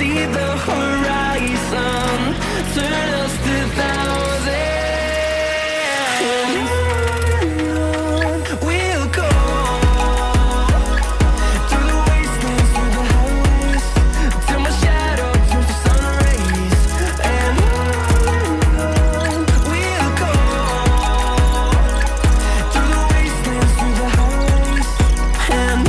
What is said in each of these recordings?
see the horizon, turn us to thousands. We'll go through the wastelands, through the highways, till my shadow turns to sun rays. And we'll go through the wastelands, through the highways, and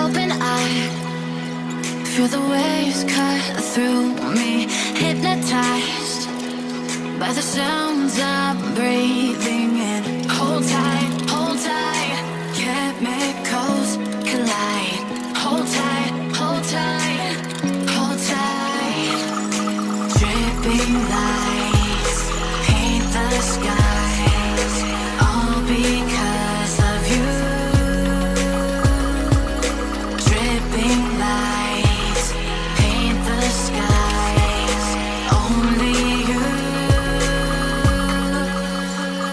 open eye, feel the waves cut through me, hypnotized by the sounds I'm breathing in. Hold tight, chemicals collide. Hold tight, hold tight, hold tight. Dripping lights paint the skies, all because of you. Dripping lights paint the skies, only you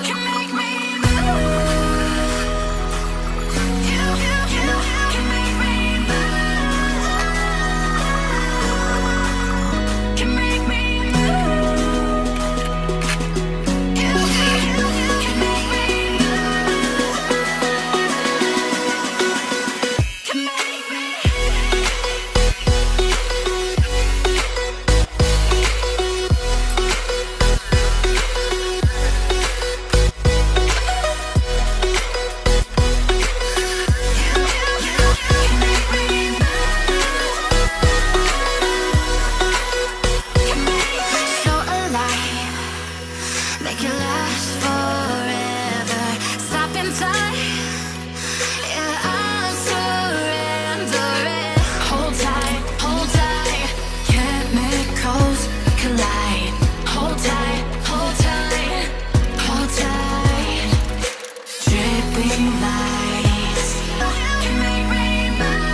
can make me move. You can make me move. Can make me move. You can make me move. Can make me. So alive, make it last forever. Stop in time, yeah, I'll surrender it. Hold tight, chemicals collide. Hold tight, hold tight. Dripping lights can make me move.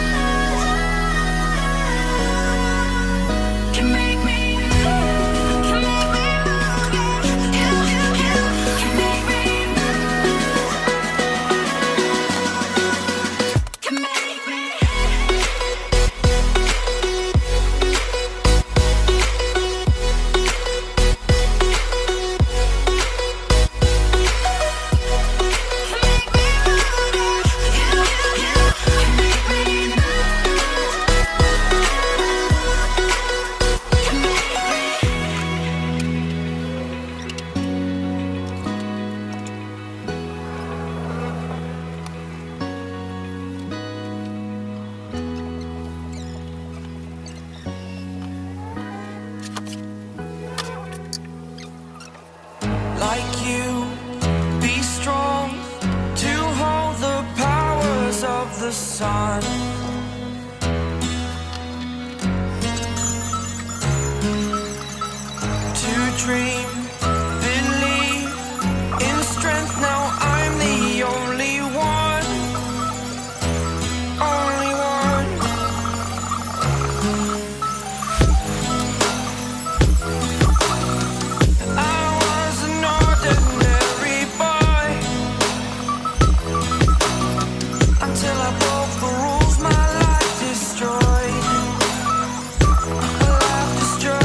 Can make me move. Can make me move. You can make me move. Can make me. like you, be strong to hold the powers of the sun. To dream, believe in strength. Now I'm the only one, only one. I was an ordinary boy until I broke the rules. My life destroyed. My life destroyed.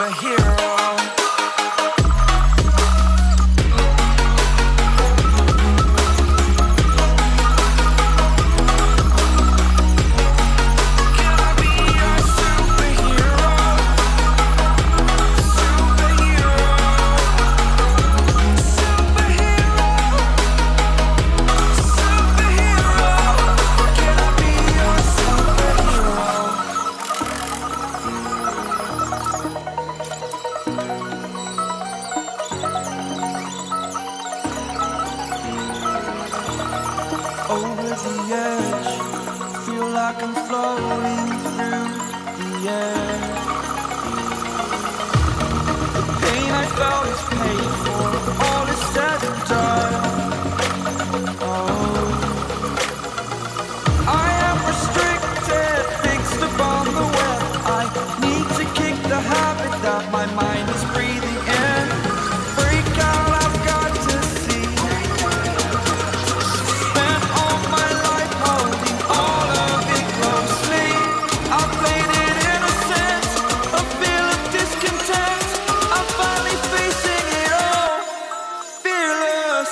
superhero. Over the edge, feel like I'm floating through the air. The pain I felt is paid for, all is said and done. Oh, I am restricted, fixed upon the web. I need to kick the habit that my mind is breathing in. Break out, I've got to see. Spent all my life holding all of it closely. I played it innocent, a feel of discontent. I'm finally facing it all, fearless.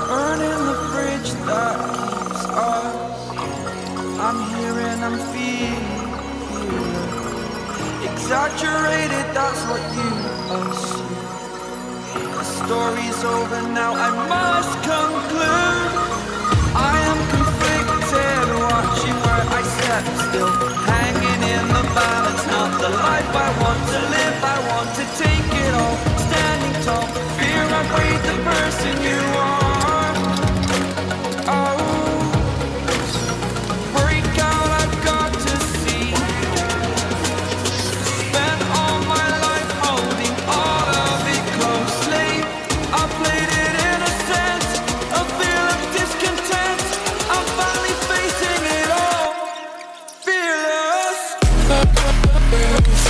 Burning the bridge that keeps us. I'm here and I'm feeling exaggerated, that's what you assume. The story's over now, I must conclude. I am conflicted, watching where I step still, hanging in the balance. Not the life I want to live, I want to take it all. Standing tall, fear I breathe the person you are. Oh, break out, I've got to see. Spent all my life holding all of it closely. I played it innocent, a feel of discontent. I'm finally facing it all, fearless. Fearless.